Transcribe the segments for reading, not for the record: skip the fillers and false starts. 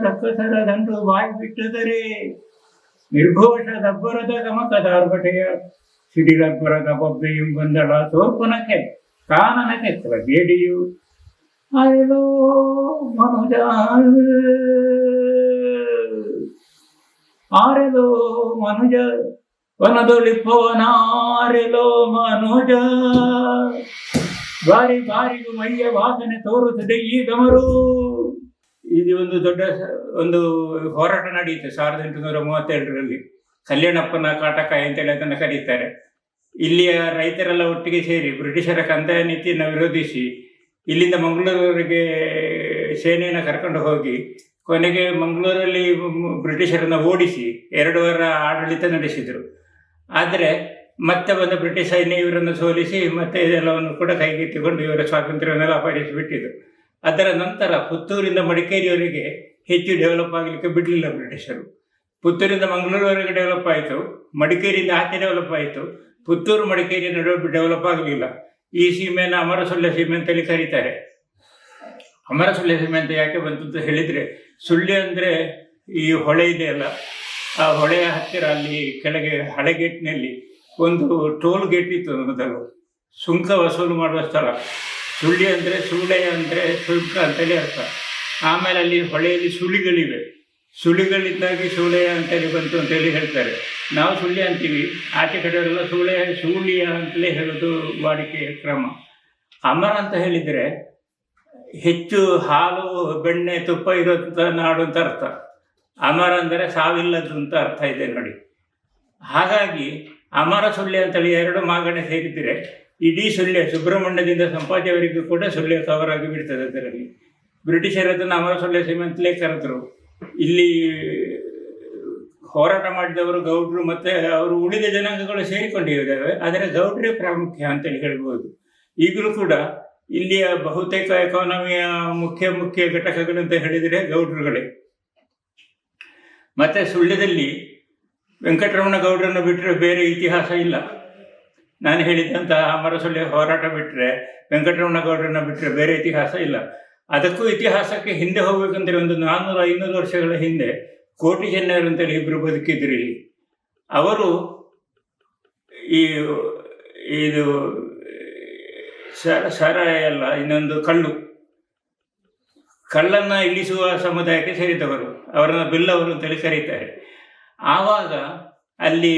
ರಕ್ಕಸರ ದಂಡು ಬಾಯಿ ಬಿಟ್ಟಿದರೆ ನಿರ್ಘೋಷದಬ್ಬರದ ಗಮಕದಾರ್ಭಟೆಯ ಸಿಡಿಲಬ್ಬರದ ಬೊಬ್ಬೆಯು ಬಂದಳ ಸೋರ್ಪನಕ್ಕೆ ಕಾನನಕ್ಕೆ ಬೇಡಿಯು ಅರೆಲೋ ಮನುಜ ಆರೆಲೋ ಮನುಜ ವನದೊಳಿಪೋನಾರೆಲೋ ಮನುಜ ಬಾರಿ ಬಾರಿಗೂ ಮೈಯ ವಾಸನೆ ತೋರುತ್ತದೆ ಈ ಗಮರು. ಇದು ಒಂದು ದೊಡ್ಡ ಒಂದು ಹೋರಾಟ ನಡೆಯಿತು 1832ರಲ್ಲಿ. ಕಲ್ಯಾಣಪ್ಪನ ಕಾಟಕಾಯಿ ಅಂತೇಳಿ ಅದನ್ನು ಕರೀತಾರೆ. ಇಲ್ಲಿಯ ರೈತರೆಲ್ಲ ಒಟ್ಟಿಗೆ ಸೇರಿ ಬ್ರಿಟಿಷರ ಕಂದಾಯ ನೀತಿಯನ್ನು ವಿರೋಧಿಸಿ ಇಲ್ಲಿಂದ ಮಂಗಳೂರಿಗೆ ಸೇನೆಯನ್ನು ಕರ್ಕೊಂಡು ಹೋಗಿ ಕೊನೆಗೆ ಮಂಗಳೂರಲ್ಲಿ ಬ್ರಿಟಿಷರನ್ನು ಓಡಿಸಿ 2 ವಾರ ಆಡಳಿತ ನಡೆಸಿದರು. ಆದರೆ ಮತ್ತೆ ಬಂದ ಬ್ರಿಟಿಷ್ ಸೈನ್ಯ ಇವರನ್ನು ಸೋಲಿಸಿ ಮತ್ತೆ ಇದೆಲ್ಲವನ್ನು ಕೂಡ ಕೈಗೆತ್ತಿಕೊಂಡು ಇವರ ಸ್ವಾತಂತ್ರ್ಯವನ್ನೆಲ್ಲ ಅಪಹರಿಸಿಬಿಟ್ಟಿದ್ರು. ಅದರ ನಂತರ ಪುತ್ತೂರಿಂದ ಮಡಿಕೇರಿಯವರೆಗೆ ಹೆಚ್ಚು ಡೆವಲಪ್ ಆಗಲಿಕ್ಕೆ ಬಿಡಲಿಲ್ಲ ಬ್ರಿಟಿಷರು. ಪುತ್ತೂರಿಂದ ಮಂಗಳೂರುವರೆಗೆ ಡೆವಲಪ್ ಆಯಿತು, ಮಡಿಕೇರಿಯಿಂದ ಆಚೆ ಡೆವಲಪ್ ಆಯಿತು, ಪುತ್ತೂರು ಮಡಿಕೇರಿ ನಡುವೆ ಡೆವಲಪ್ ಆಗಲಿಲ್ಲ. ಈ ಸೀಮೆಯನ್ನು ಅಮರಸುಳ್ಯ ಸೀಮೆ ಅಂತೇಳಿ ಕರೀತಾರೆ. ಅಮರಸುಳ್ಯ ಸೀಮೆ ಅಂತ ಯಾಕೆ ಬಂತು ಅಂತ ಹೇಳಿದರೆ, ಸುಳ್ಯ ಅಂದರೆ ಈ ಹೊಳೆ ಇದೆಯಲ್ಲ, ಆ ಹೊಳೆಯ ಹತ್ತಿರ ಅಲ್ಲಿ ಕೆಳಗೆ ಹಳೆಗೇಟ್ನಲ್ಲಿ ಒಂದು ಟೋಲ್ ಗೇಟ್ ಇತ್ತು ಮೊದಲು, ಸುಂಕ ವಸೂಲು ಮಾಡುವ ಸ್ಥಳ. ಸುಳ್ಯ ಅಂದರೆ ಸೂಳೆ ಅಂದರೆ ಶುಲ್ಕ ಅಂತೇಳಿ ಅರ್ಥ. ಆಮೇಲೆ ಅಲ್ಲಿ ಹೊಳೆಯಲ್ಲಿ ಸುಳಿಗಳಿವೆ, ಸುಳಿಗಳಿಂದಾಗಿ ಸೂಳೆಯ ಅಂತೇಳಿ ಬಂತು ಅಂತೇಳಿ ಹೇಳ್ತಾರೆ. ನಾವು ಸುಳ್ಯ ಅಂತೀವಿ, ಆಚೆ ಕಡೆಯವರೆಲ್ಲ ಸೂಳಿಯ ಅಂತಲೇ ಹೇಳೋದು ವಾಡಿಕೆಯ ಕ್ರಮ. ಅಮರ ಅಂತ ಹೇಳಿದರೆ ಹೆಚ್ಚು ಹಾಲು ಬೆಣ್ಣೆ ತುಪ್ಪ ಇರೋಂಥ ನಾಡು ಅಂತ ಅರ್ಥ. ಅಮರ ಅಂದರೆ ಸಾವಿಲ್ಲದ್ದು ಅಂತ ಅರ್ಥ ಇದೆ ನೋಡಿ. ಹಾಗಾಗಿ ಅಮರ ಸುಳ್ಯ ಅಂತೇಳಿ 2 ಮಾಗಣೆ ಸೇರಿದರೆ ಇಡೀ ಸುಳ್ಯ ಸುಬ್ರಹ್ಮಣ್ಯದಿಂದ ಸಂಪಾಜೆಯವರೆಗೂ ಕೂಡ ಸುಳ್ಯ ಕವರ್ ಆಗಿ ಬಿಡ್ತದೆ. ಅದರಲ್ಲಿ ಬ್ರಿಟಿಷರ್ ಅದನ್ನು ಅಮರ ಸುಳ್ಯ ಸೀಮೆ ಅಂತಲೇ ಕರೆದರು. ಇಲ್ಲಿ ಹೋರಾಟ ಮಾಡಿದವರು ಗೌಡ್ರು ಮತ್ತು ಅವರು ಉಳಿದ ಜನಾಂಗಗಳು ಸೇರಿಕೊಂಡಿದ್ದಾವೆ. ಆದರೆ ಗೌಡ್ರೇ ಪ್ರಾಮುಖ್ಯ ಅಂತೇಳಿ ಹೇಳ್ಬೋದು. ಈಗಲೂ ಕೂಡ ಇಲ್ಲಿಯ ಬಹುತೇಕ ಎಕಾನಮಿಯ ಮುಖ್ಯ ಘಟಕಗಳಂತ ಹೇಳಿದರೆ ಗೌಡ್ರುಗಳೇ. ಮತ್ತು ಸುಳ್ಯದಲ್ಲಿ ವೆಂಕಟರಮಣ ಗೌಡ್ರನ್ನು ಬಿಟ್ಟರೆ ಬೇರೆ ಇತಿಹಾಸ ಇಲ್ಲ. ನಾನು ಹೇಳಿದಂತಹ ಅಮರಸುಳ್ಯ ಹೋರಾಟ ಬಿಟ್ಟರೆ, ವೆಂಕಟರಮಣ ಗೌಡ್ರನ್ನು ಬಿಟ್ಟರೆ ಬೇರೆ ಇತಿಹಾಸ ಇಲ್ಲ. ಅದಕ್ಕೂ ಇತಿಹಾಸಕ್ಕೆ ಹಿಂದೆ ಹೋಗ್ಬೇಕಂದ್ರೆ ಒಂದು 400-500 ವರ್ಷಗಳ ಹಿಂದೆ ಕೋಟಿ ಚೆನ್ನಯ್ಯರು ಅಂತೇಳಿ ಇಬ್ಬರು ಬದುಕಿದ್ರು ಇಲ್ಲಿ. ಅವರು ಇದು ಸಾರಾಯ ಅಲ್ಲ, ಇನ್ನೊಂದು ಕಳ್ಳನ್ನು ಇಳಿಸುವ ಸಮುದಾಯಕ್ಕೆ ಸೇರಿದವರು. ಅವರನ್ನು ಬಿಲ್ಲವರು ಅಂತೇಳಿ ಕರೀತಾರೆ. ಆವಾಗ ಅಲ್ಲಿ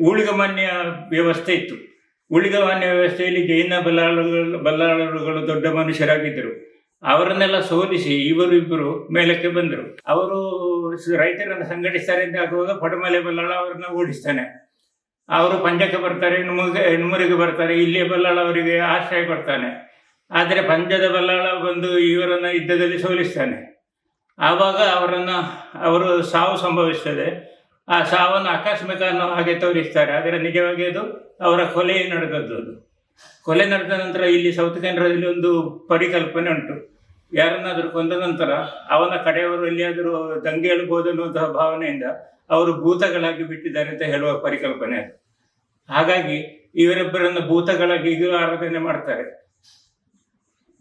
ಊಳಿಗಮಾನ್ಯ ವ್ಯವಸ್ಥೆ ಇತ್ತು. ಊಳಿಗಮಾನ್ಯ ವ್ಯವಸ್ಥೆಯಲ್ಲಿ ಜೈನ ಬಲ್ಲಾಳರುಗಳು ದೊಡ್ಡ ಮನುಷ್ಯರಾಗಿದ್ದರು. ಅವರನ್ನೆಲ್ಲ ಸೋಲಿಸಿ ಇಬ್ಬರು ಮೇಲಕ್ಕೆ ಬಂದರು. ಅವರು ರೈತರನ್ನು ಸಂಘಟಿಸ್ತಾರೆ ಅಂತ ಆಗುವಾಗ ಪಡಮಲೆ ಬಲ್ಲಾಳ ಅವರನ್ನು ಓಡಿಸ್ತಾನೆ. ಅವರು ಪಂಜಕ್ಕೆ ಬರ್ತಾರೆ, ಹೆಣ್ಮೂರಿಗೆ ಬರ್ತಾರೆ. ಇಲ್ಲಿಯ ಬಲ್ಲಾಳ ಅವರಿಗೆ ಆಶ್ರಯ ಕೊಡ್ತಾನೆ. ಆದರೆ ಪಂಜದ ಬಲ್ಲಾಳ ಬಂದು ಇವರನ್ನು ಯುದ್ಧದಲ್ಲಿ ಸೋಲಿಸ್ತಾನೆ. ಆವಾಗ ಅವರು ಸಾವು ಸಂಭವಿಸ್ತದೆ. ಆ ಸಾವನ್ನು ಆಕಸ್ಮಿಕ ಅನ್ನೋ ಹಾಗೆ ತೋರಿಸ್ತಾರೆ. ಆದರೆ ನಿಜವಾಗಿ ಅದು ಅವರ ಕೊಲೆ ನಡೆದದ್ದು. ಅದು ಕೊಲೆ ನಡೆದ ನಂತರ ಇಲ್ಲಿ ಸೌತ್ ಕೆನರಾದಲ್ಲಿ ಒಂದು ಪರಿಕಲ್ಪನೆ ಉಂಟು. ಯಾರನ್ನಾದರೂ ಕೊಂದ ನಂತರ ಅವನ ಕಡೆಯವರು ಎಲ್ಲಿಯಾದರೂ ದಂಗೆ ಹೇಳ್ಬೋದು ಅನ್ನುವಂತಹ ಭಾವನೆಯಿಂದ ಅವರು ಭೂತಗಳಾಗಿ ಬಿಟ್ಟಿದ್ದಾರೆ ಅಂತ ಹೇಳುವ ಪರಿಕಲ್ಪನೆ ಅದು. ಹಾಗಾಗಿ ಇವರಿಬ್ಬರನ್ನು ಭೂತಗಳಾಗಿ ಈಗಲೂ ಆರಾಧನೆ ಮಾಡ್ತಾರೆ.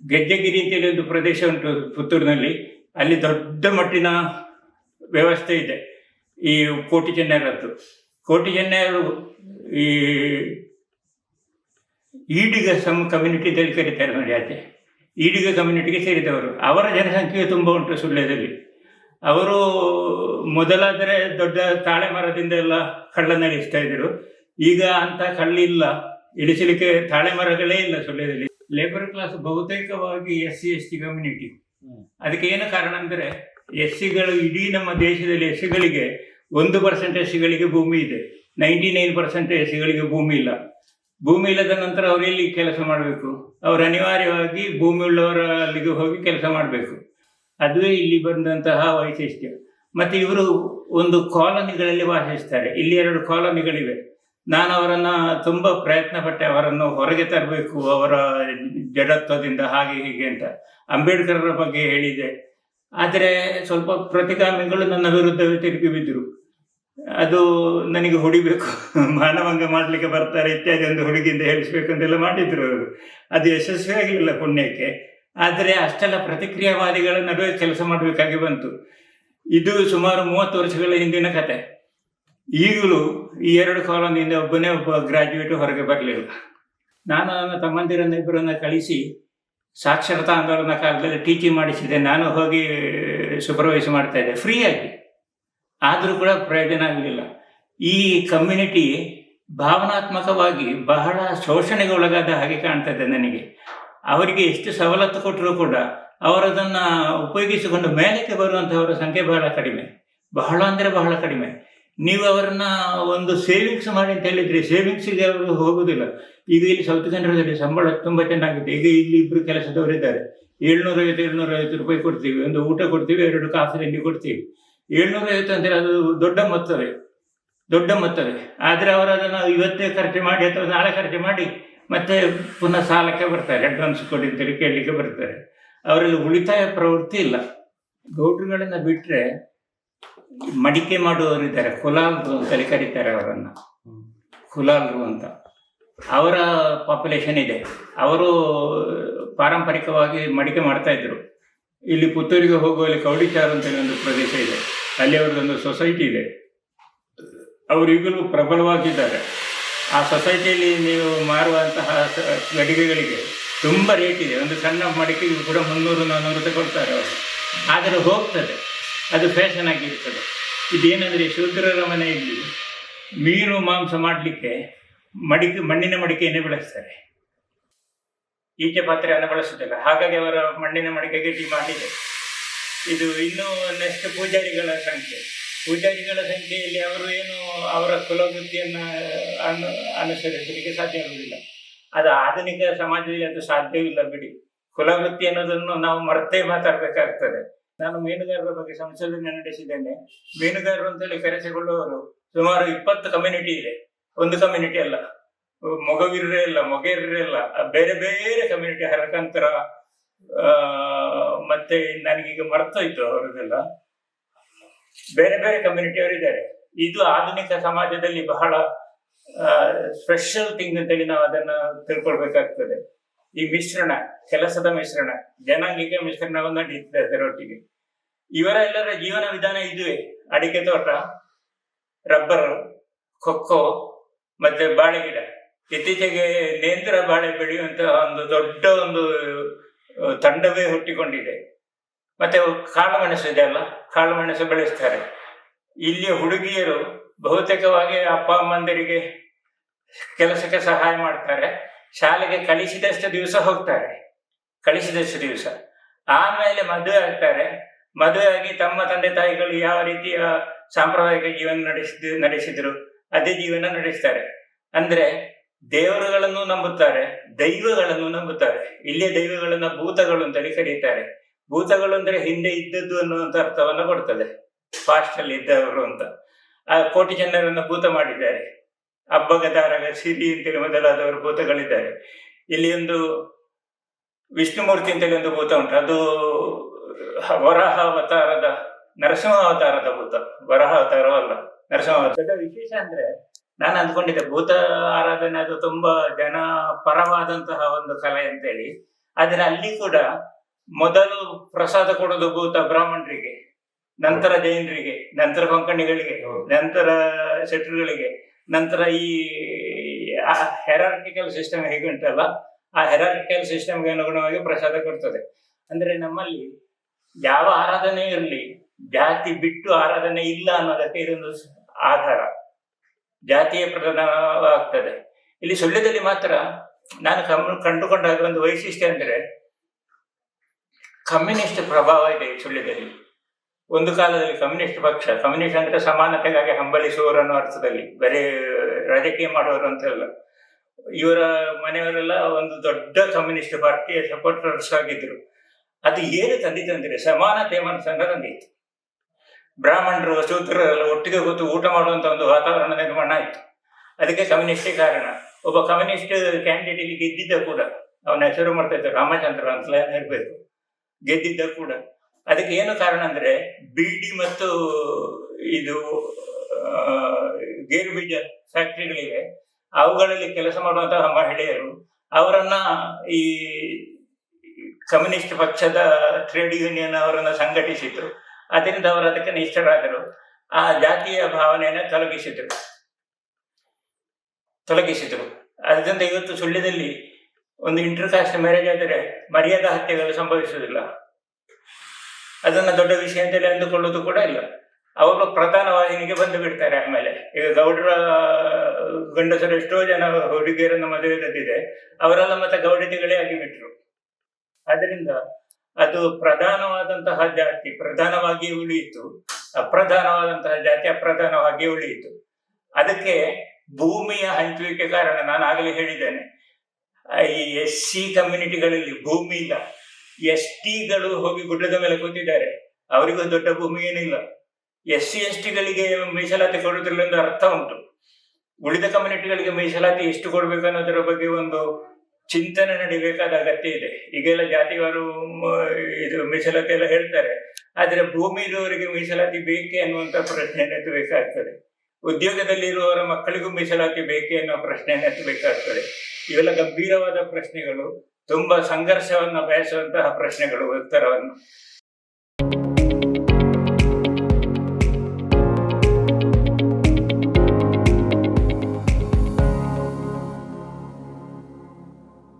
ಗೆಜ್ಜೆಗಿರಿ ಅಂತೇಳಿ ಒಂದು ಪ್ರದೇಶ ಉಂಟು ಪುತ್ತೂರಿನಲ್ಲಿ. ಅಲ್ಲಿ ದೊಡ್ಡ ಮಟ್ಟಿನ ವ್ಯವಸ್ಥೆ ಇದೆ ಈ ಕೋಟಿ ಚೆನ್ನಯ್ಯರದ್ದು. ಕೋಟಿ ಚೆನ್ನಯ್ಯರು ಈ ಈಡಿಗ ಕಮ್ಯುನಿಟಿ ಅಂತೇಳಿ ಕರೀತಾರೆ ನೋಡಿ, ಆಚೆ ಈಡಿಗ ಕಮ್ಯುನಿಟಿಗೆ ಸೇರಿದವರು. ಅವರ ಜನಸಂಖ್ಯೆ ತುಂಬ ಉಂಟು ಸುಳ್ಯದಲ್ಲಿ. ಅವರು ಮೊದಲಾದರೆ ದೊಡ್ಡ ತಾಳೆ ಮರದಿಂದ ಎಲ್ಲ ಕಳ್ಳನ್ನು ಇಳಿಸ್ತಾ ಇದ್ರು. ಈಗ ಅಂತ ಕಳ್ಳಿಲ್ಲ, ಇಳಿಸಲಿಕ್ಕೆ ತಾಳೆ ಮರಗಳೇ ಇಲ್ಲ ಸುಳ್ಯದಲ್ಲಿ. ಲೇಬರ್ ಕ್ಲಾಸ್ ಬಹುತೇಕವಾಗಿ SC/ST ಕಮ್ಯುನಿಟಿ. ಅದಕ್ಕೆ ಏನು ಕಾರಣ ಅಂದರೆ SCಗಳು ಇಡೀ ನಮ್ಮ ದೇಶದಲ್ಲಿ SCಗಳಿಗೆ 1% SCಗಳಿಗೆ ಭೂಮಿ ಇದೆ, 99% SCಗಳಿಗೆ ಭೂಮಿ ಇಲ್ಲ. ಭೂಮಿ ಇಲ್ಲದ ನಂತರ ಅವರು ಎಲ್ಲಿ ಕೆಲಸ ಮಾಡಬೇಕು? ಅವರು ಅನಿವಾರ್ಯವಾಗಿ ಭೂಮಿ ಉಳ್ಳವರ ಅಲ್ಲಿಗೆ ಹೋಗಿ ಕೆಲಸ ಮಾಡಬೇಕು. ಅದುವೇ ಇಲ್ಲಿ ಬಂದಂತಹ ವೈಶಿಷ್ಟ್ಯ. ಮತ್ತು ಇವರು ಒಂದು ಕಾಲೋನಿಗಳಲ್ಲಿ ವಾಸಿಸ್ತಾರೆ. ಇಲ್ಲಿ 2 ಕಾಲೋನಿಗಳಿವೆ. ನಾನು ಅವರನ್ನು ತುಂಬ ಪ್ರಯತ್ನ ಪಟ್ಟೆ, ಅವರನ್ನು ಹೊರಗೆ ತರಬೇಕು ಅವರ ಜಡತ್ವದಿಂದ, ಹಾಗೆ ಹೀಗೆ ಅಂತ ಅಂಬೇಡ್ಕರ್ರ ಬಗ್ಗೆ ಹೇಳಿದೆ. ಆದರೆ ಸ್ವಲ್ಪ ಪ್ರತಿಗಾಮಿಗಳು ನನ್ನ ವಿರುದ್ಧವೇ ತಿರುಗಿ ಬಿದ್ದರು. ಅದು ನನಗೆ ಹೊಡಿಬೇಕು, ಮಾನಭಂಗ ಮಾಡಲಿಕ್ಕೆ ಬರ್ತಾರೆ ಇತ್ಯಾದಿ ಒಂದು ಹುಡುಗಿಯಿಂದ ಹೇಳಿಸ್ಬೇಕು ಅಂತೆಲ್ಲ ಮಾಡಿದ್ರು ಅವರು. ಅದು ಯಶಸ್ವಿಯಾಗಲಿಲ್ಲ ಪುಣ್ಯಕ್ಕೆ. ಆದರೆ ಅಷ್ಟೆಲ್ಲ ಪ್ರತಿಕ್ರಿಯಾವಾದಿಗಳ ನಡುವೆ ಕೆಲಸ ಮಾಡಬೇಕಾಗಿ ಬಂತು. ಇದು ಸುಮಾರು 30 ವರ್ಷಗಳ ಹಿಂದಿನ ಕತೆ. ಈಗಲೂ ಈ 2 ಕಾಲೋನಿಯಿಂದ ಒಬ್ಬ ಗ್ರಾಜ್ಯುಯೇಟ್ ಹೊರಗೆ ಬರಲಿಲ್ಲ. ನಾನು ನನ್ನ ತಮ್ಮಂದಿರನ್ನ ಇಬ್ಬರನ್ನ ಕಳಿಸಿ ಸಾಕ್ಷರತಾ ಆಂದೋಲನ ಕಾಲದಲ್ಲಿ ಟೀಚಿಂಗ್ ಮಾಡಿಸಿದೆ. ನಾನು ಹೋಗಿ ಸೂಪರ್ವೈಸ್ ಮಾಡ್ತಾ ಇದ್ದೆ ಫ್ರೀಯಾಗಿ. ಆದರೂ ಕೂಡ ಪ್ರಯೋಜನ ಆಗಲಿಲ್ಲ. ಈ ಕಮ್ಯುನಿಟಿ ಭಾವನಾತ್ಮಕವಾಗಿ ಬಹಳ ಶೋಷಣೆಗೆ ಒಳಗಾದ ಹಾಗೆ ಕಾಣ್ತದೆ ನನಗೆ. ಅವರಿಗೆ ಎಷ್ಟು ಸವಲತ್ತು ಕೊಟ್ಟರೂ ಕೂಡ ಅವರದನ್ನು ಉಪಯೋಗಿಸಿಕೊಂಡು ಮೇಲಕ್ಕೆ ಬರುವಂಥವರ ಸಂಖ್ಯೆ ಬಹಳ ಕಡಿಮೆ, ಬಹಳ ಅಂದರೆ ಬಹಳ ಕಡಿಮೆ. ನೀವು ಅವರನ್ನ ಒಂದು ಸೇವಿಂಗ್ಸ್ ಮಾಡಿ ಅಂತ ಹೇಳಿದ್ರಿ, ಸೇವಿಂಗ್ಸಿಗೆ ಅವರು ಹೋಗುವುದಿಲ್ಲ. ಈಗ ಇಲ್ಲಿ ಸೌತ್ ಕನ್ನಡದಲ್ಲಿ ಸಂಬಳ ತುಂಬ ಚೆನ್ನಾಗಿದೆ. ಈಗ ಇಲ್ಲಿ ಇಬ್ಬರು ಕೆಲಸದವರಿದ್ದಾರೆ. 750 ರೂಪಾಯಿ ಕೊಡ್ತೀವಿ, ಒಂದು ಊಟ ಕೊಡ್ತೀವಿ, 2 ಕಾಫಿ ತಿಂಡಿ ಕೊಡ್ತೀವಿ. 750 ಅಂದರೆ ಅದು ದೊಡ್ಡ ಮೊತ್ತವೇ. ಆದರೆ ಅವರು ಅದನ್ನು ಇವತ್ತೇ ಖರ್ಚು ಮಾಡಿ ಅಥವಾ ನಾಳೆ ಖರ್ಚು ಮಾಡಿ ಮತ್ತೆ ಪುನಃ ಸಾಲಕ್ಕೆ ಬರ್ತಾರೆ, ಅಡ್ವಾನ್ಸ್ ಕೊಡಿ ಅಂತೇಳಿ ಕೇಳಲಿಕ್ಕೆ ಬರ್ತಾರೆ. ಅವರಲ್ಲಿ ಉಳಿತಾಯ ಪ್ರವೃತ್ತಿ ಇಲ್ಲ. ಗೌಡ್ರುಗಳನ್ನು ಬಿಟ್ಟರೆ ಮಡಿಕೆ ಮಾಡುವವರಿದ್ದಾರೆ, ಕುಲಾಲ್ರು ಅಂತೇಳಿ ಕರೀತಾರೆ ಅವರನ್ನು, ಕುಲಾಲ್ರು ಅಂತ. ಅವರ ಪಾಪ್ಯುಲೇಷನ್ ಇದೆ. ಅವರು ಪಾರಂಪರಿಕವಾಗಿ ಮಡಿಕೆ ಮಾಡ್ತಾ ಇದ್ರು. ಇಲ್ಲಿ ಪುತ್ತೂರಿಗೆ ಹೋಗುವಲ್ಲಿ ಕೌಡಿಚಾರು ಅಂತೇಳಿ ಒಂದು ಪ್ರದೇಶ ಇದೆ, ಅಲ್ಲಿ ಅವರದೊಂದು ಸೊಸೈಟಿ ಇದೆ. ಅವರು ಈಗಲೂ ಪ್ರಬಲವಾಗಿದ್ದಾರೆ. ಆ ಸೊಸೈಟಿಯಲ್ಲಿ ನೀವು ಮಾರುವಂತಹ ಗಡಿಗೆಗಳಿಗೆ ತುಂಬ ರೇಟ್ ಇದೆ. ಒಂದು ಸಣ್ಣ ಮಡಿಕೆಗೂ ಕೂಡ 300-400 ತಗೊಳ್ತಾರೆ ಅವರು. ಆದರೆ ಹೋಗ್ತದೆ, ಅದು ಫ್ಯಾಷನ್ ಆಗಿರ್ತದೆ. ಇದೇನೆಂದರೆ ಶೂದ್ರರ ಮನೆಯಲ್ಲಿ ಮೀನು ಮಾಂಸ ಮಾಡಲಿಕ್ಕೆ ಮಣ್ಣಿನ ಮಡಿಕೆಯನ್ನೇ ಬಳಸ್ತಾರೆ, ಈಚೆ ಪಾತ್ರೆಯನ್ನು ಬಳಸುವುದಿಲ್ಲ. ಹಾಗಾಗಿ ಅವರ ಮಣ್ಣಿನ ಮಡಿಕೆಗೆ ಡಿಮಾಂಡ್ ಇದೆ. ಇದು ಇನ್ನೂ ನೆಕ್ಸ್ಟ್ ಪೂಜಾರಿಗಳ ಸಂಖ್ಯೆಯಲ್ಲಿ ಅವರು ಏನು ಅವರ ಕುಲವೃತ್ತಿಯನ್ನು ಅನುಸರಿಸಲಿಕ್ಕೆ ಸಾಧ್ಯ ಆಗುವುದಿಲ್ಲ. ಅದು ಆಧುನಿಕ ಸಮಾಜದಲ್ಲಿ ಅದು ಸಾಧ್ಯವಿಲ್ಲ ಬಿಡಿ. ಕುಲವೃತ್ತಿ ಅನ್ನೋದನ್ನು ನಾವು ಮರೆತೇ ಮಾತಾಡಬೇಕಾಗ್ತದೆ. ನಾನು ಮೀನುಗಾರರ ಬಗ್ಗೆ ಸಂಶೋಧನೆ ನಡೆಸಿದ್ದೇನೆ. ಮೀನುಗಾರರು ಅಂತೇಳಿ ಕರೆಸಿಕೊಳ್ಳುವವರು ಸುಮಾರು 20 ಕಮ್ಯುನಿಟಿ ಇದೆ. ಒಂದು ಕಮ್ಯುನಿಟಿ ಅಲ್ಲ, ಮೊಗವೀರರೇ ಇಲ್ಲ, ಮೊಗೇರರೇ ಇಲ್ಲ, ಬೇರೆ ಬೇರೆ ಕಮ್ಯುನಿಟಿ, ಹರಕಂತರ, ಮತ್ತೆ ನನಗೀಗ ಮರ್ತೋಯ್ತು ಅವರದೆಲ್ಲ, ಬೇರೆ ಬೇರೆ ಕಮ್ಯುನಿಟಿಯವರಿದ್ದಾರೆ. ಇದು ಆಧುನಿಕ ಸಮಾಜದಲ್ಲಿ ಬಹಳ ಸ್ಪೆಷಲ್ ಥಿಂಗ್ ಅಂತೇಳಿ ನಾವು ಅದನ್ನು ತಿಳ್ಕೊಳ್ಬೇಕಾಗ್ತದೆ. ಈ ಮಿಶ್ರಣ, ಕೆಲಸದ ಮಿಶ್ರಣ, ಜನಾಂಗಿಕ ಮಿಶ್ರಣವನ್ನು ನಡೀತದೆ ಅದರೊಟ್ಟಿಗೆ. ಇವರ ಎಲ್ಲರ ಜೀವನ ವಿಧಾನ ಇದುವೇ: ಅಡಿಕೆ ತೋಟ, ರಬ್ಬರ್, ಕೊಕ್ಕೋ, ಮತ್ತೆ ಬಾಳೆ ಗಿಡ. ಇತ್ತೀಚೆಗೆ ನೇಂದ್ರ ಬಾಳೆ ಬೆಳೆಯುವಂತಹ ಒಂದು ದೊಡ್ಡ ಒಂದು ತಂಡವೇ ಹುಟ್ಟಿಕೊಂಡಿದೆ. ಮತ್ತೆ ಕಾಳು ಮೆಣಸು ಇದೆ ಅಲ್ಲ, ಕಾಳು ಮೆಣಸು ಬೆಳೆಸ್ತಾರೆ. ಇಲ್ಲಿಯ ಹುಡುಗಿಯರು ಬಹುತೇಕವಾಗಿ ಅಪ್ಪ ಅಮ್ಮಂದರಿಗೆ ಕೆಲಸಕ್ಕೆ ಸಹಾಯ ಮಾಡ್ತಾರೆ. ಶಾಲೆಗೆ ಕಳಿಸಿದಷ್ಟು ದಿವಸ ಹೋಗ್ತಾರೆ, ಆಮೇಲೆ ಮದುವೆ ಆಗ್ತಾರೆ. ಮದುವೆಯಾಗಿ ತಮ್ಮ ತಂದೆ ತಾಯಿಗಳು ಯಾವ ರೀತಿಯ ಸಾಂಪ್ರದಾಯಿಕ ಜೀವನ ನಡೆಸಿದ್ರು ಅದೇ ಜೀವನ ನಡೆಸ್ತಾರೆ. ಅಂದ್ರೆ ದೇವರುಗಳನ್ನು ನಂಬುತ್ತಾರೆ, ದೈವಗಳನ್ನು ನಂಬುತ್ತಾರೆ. ಇಲ್ಲಿಯ ದೈವಗಳನ್ನ ಭೂತಗಳು ಅಂತೇಳಿ ಕರೀತಾರೆ. ಭೂತಗಳು ಅಂದ್ರೆ ಹಿಂದೆ ಇದ್ದದ್ದು ಅನ್ನುವಂಥ ಅರ್ಥವನ್ನ ಕೊಡ್ತದೆ. ಪಾಸ್ಟ್ ಅಲ್ಲಿ ಇದ್ದವರು ಅಂತ. ಆ ಕೋಟಿ ಜನರನ್ನ ಭೂತ ಮಾಡಿದ್ದಾರೆ. ಅಬ್ಬಗದಾರಗ, ಸಿರಿ ಅಂತೇಳಿ ಮೊದಲಾದವರು ಭೂತಗಳಿದ್ದಾರೆ. ಇಲ್ಲಿ ಒಂದು ವಿಷ್ಣುಮೂರ್ತಿ ಅಂತೇಳಿ ಒಂದು ಭೂತ ಉಂಟು. ಅದು ವರಾಹ ಅವತಾರದ, ನರಸಿಂಹ ಅವತಾರದ ಭೂತ. ವರಾಹ ಅವತಾರವಲ್ಲ, ನರಸಿಂಹ ಅವತಾರ. ವಿಶೇಷ ಅಂದ್ರೆ ನಾನು ಅಂದ್ಕೊಂಡಿದ್ದೆ ಭೂತ ಆರಾಧನೆ ಅದು ತುಂಬಾ ಜನ ಪರವಾದಂತಹ ಒಂದು ಕಲೆ ಅಂತೇಳಿ. ಆದ್ರೆ ಅಲ್ಲಿ ಕೂಡ ಮೊದಲು ಪ್ರಸಾದ ಕೊಡೋದು ಭೂತ ಬ್ರಾಹ್ಮಣರಿಗೆ, ನಂತರ ಜೈನರಿಗೆ, ನಂತರ ಕೊಂಕಣಿಗಳಿಗೆ, ನಂತರ ಶೆಟ್ರುಗಳಿಗೆ, ನಂತರ ಈ ಹೆರಾರ್ಕಿಕಲ್ ಸಿಸ್ಟಮ್ ಹೇಗೆ ಉಂಟಲ್ಲ, ಆ ಹೆರಾರ್ಕಿಕಲ್ ಸಿಸ್ಟಮ್ಗೆ ಅನುಗುಣವಾಗಿ ಪ್ರಸಾದ ಕೊಡ್ತದೆ. ಅಂದ್ರೆ ನಮ್ಮಲ್ಲಿ ಯಾವ ಆರಾಧನೆ ಇರಲಿ, ಜಾತಿ ಬಿಟ್ಟು ಆರಾಧನೆ ಇಲ್ಲ ಅನ್ನೋದಕ್ಕೆ ಇದೊಂದು ಆಧಾರ. ಜಾತಿಯ ಪ್ರಧಾನವಾಗ್ತದೆ. ಇಲ್ಲಿ ಸುಳ್ಯದಲ್ಲಿ ಮಾತ್ರ ನಾನು ಕಂಡುಕೊಂಡ ಒಂದು ವೈಶಿಷ್ಟ್ಯ ಅಂದ್ರೆ ಕಮ್ಯುನಿಸ್ಟ್ ಪ್ರಭಾವ ಇದೆ ಈ ಸುಳ್ಯದಲ್ಲಿ. ಒಂದು ಕಾಲದಲ್ಲಿ ಕಮ್ಯುನಿಸ್ಟ್ ಪಕ್ಷ, ಕಮ್ಯುನಿಸ್ಟ್ ಅಂದ್ರೆ ಸಮಾನತೆಗಾಗಿ ಹಂಬಲಿಸುವವರು ಅನ್ನೋ ಅರ್ಥದಲ್ಲಿ, ಬರೀ ರಾಜಕೀಯ ಮಾಡುವವರು ಅಂತಲ್ಲ. ಇವರ ಮನೆಯವರೆಲ್ಲ ಒಂದು ದೊಡ್ಡ ಕಮ್ಯುನಿಸ್ಟ್ ಪಾರ್ಟಿಯ ಸಪೋರ್ಟರ್ಸ್ ಆಗಿದ್ರು. ಅದು ಏನು ತಂದಿತ್ತಂದ್ರೆ ಸಮಾನತೆ ಮನಸ್ಸನ್ನ ತಂದಿತ್ತು. ಬ್ರಾಹ್ಮಣರು, ಶೂದ್ರರೆಲ್ಲ ಒಟ್ಟಿಗೆ ಕೂತು ಊಟ ಮಾಡುವಂತ ಒಂದು ವಾತಾವರಣ ನಿರ್ಮಾಣ ಆಯಿತು. ಅದಕ್ಕೆ ಕಮ್ಯುನಿಸ್ಟೇ ಕಾರಣ. ಒಬ್ಬ ಕಮ್ಯುನಿಸ್ಟ್ ಕ್ಯಾಂಡಿಡೇಟ್ ಇಲ್ಲಿ ಗೆದ್ದಿದ್ದ ಕೂಡ, ಅವನ ಹೆಸರು ಮಾಡ್ತಾ ಇದ್ದಾರೆ, ರಾಮಚಂದ್ರ ಅಂತಲೇ ಇರಬೇಕು, ಗೆದ್ದಿದ್ದ ಕೂಡ. ಅದಕ್ಕೆ ಏನು ಕಾರಣ ಅಂದ್ರೆ ಬೀಡಿ ಮತ್ತು ಇದು ಗೇರು ಬೀಜ ಫ್ಯಾಕ್ಟ್ರಿಗಳಿವೆ, ಅವುಗಳಲ್ಲಿ ಕೆಲಸ ಮಾಡುವಂತಹ ಮಹಿಳೆಯರು ಅವರನ್ನ ಈ ಕಮ್ಯುನಿಸ್ಟ್ ಪಕ್ಷದ ಟ್ರೇಡ್ ಯೂನಿಯನ್ ಅವರನ್ನು ಸಂಘಟಿಸಿದ್ರು. ಅದರಿಂದ ಅವರು ಅದಕ್ಕೆ ನಿಷ್ಠರಾದರು. ಆ ಜಾತಿಯ ಭಾವನೆಯನ್ನು ತೊಲಗಿಸಿದ್ರು. ಅದರಿಂದ ಇವತ್ತು ಸುಳ್ಯದಲ್ಲಿ ಒಂದು ಇಂಟರ್ ಕಾಸ್ಟ್ ಮ್ಯಾರೇಜ್ ಆದರೆ ಮರ್ಯಾದಾ ಹತ್ಯೆಗಳು ಸಂಭವಿಸುವುದಿಲ್ಲ. ಅದನ್ನ ದೊಡ್ಡ ವಿಷಯ ಅಂತೇಳಿ ಅಂದುಕೊಳ್ಳೋದು ಕೂಡ ಇಲ್ಲ. ಅವರು ಪ್ರಧಾನ ವಾಹಿನಿಗೆ ಬಂದು ಬಿಡ್ತಾರೆ. ಆಮೇಲೆ ಈಗ ಗೌಡರ ಗಂಡಸರು ಎಷ್ಟೋ ಜನ ಹುಡುಗಿಯರನ್ನು ಮದುವೆ ತಂದಿದೆ, ಅವರೆಲ್ಲ ಮತ್ತೆ ಗೌಡತಿಗಳೇ ಆಗಿಬಿಟ್ರು. ಅದರಿಂದ ಅದು ಪ್ರಧಾನವಾದಂತಹ ಜಾತಿ ಪ್ರಧಾನವಾಗಿ ಉಳಿಯಿತು, ಅಪ್ರಧಾನವಾದಂತಹ ಜಾತಿ ಅಪ್ರಧಾನವಾಗಿ ಉಳಿಯಿತು. ಅದಕ್ಕೆ ಭೂಮಿಯ ಹಂಚುವಿಕೆ ಕಾರಣ. ನಾನು ಆಗಲೇ ಹೇಳಿದ್ದೇನೆ, ಈ SC ಕಮ್ಯುನಿಟಿಗಳಲ್ಲಿ ಭೂಮಿ ಇಲ್ಲ. STಗಳು ಹೋಗಿ ಗುಡ್ಡದ ಮೇಲೆ ಕೂತಿದ್ದಾರೆ, ಅವರಿಗೂ ದೊಡ್ಡ ಭೂಮಿ ಏನಿಲ್ಲ. SC STಗಳಿಗೆ ಮೀಸಲಾತಿ ಕೊಡುವುದರಿಂದ ಅರ್ಥ ಉಂಟು. ಉಳಿದ ಕಮ್ಯುನಿಟಿಗಳಿಗೆ ಮೀಸಲಾತಿ ಎಷ್ಟು ಕೊಡ್ಬೇಕು ಅನ್ನೋದರ ಬಗ್ಗೆ ಒಂದು ಚಿಂತನೆ ನಡಿಬೇಕಾದ ಅಗತ್ಯ ಇದೆ. ಈಗೆಲ್ಲ ಜಾತಿವಾರು ಇದು ಮೀಸಲಾತಿ ಎಲ್ಲ ಹೇಳ್ತಾರೆ, ಆದ್ರೆ ಭೂಮಿ ಇರುವವರಿಗೆ ಮೀಸಲಾತಿ ಬೇಕೇ ಅನ್ನುವಂತ ಪ್ರಶ್ನೆಯನ್ನು ಎತ್ತಬೇಕಾಗ್ತದೆ. ಉದ್ಯೋಗದಲ್ಲಿರುವವರ ಮಕ್ಕಳಿಗೂ ಮೀಸಲಾತಿ ಬೇಕೇ ಅನ್ನೋ ಪ್ರಶ್ನೆಯನ್ನು ಎತ್ತಬೇಕಾಗ್ತದೆ. ಇವೆಲ್ಲ ಗಂಭೀರವಾದ ಪ್ರಶ್ನೆಗಳು, ತುಂಬಾ ಸಂಘರ್ಷವನ್ನು ಬಯಸುವಂತಹ ಪ್ರಶ್ನೆಗಳು. ಉತ್ತರವನ್ನು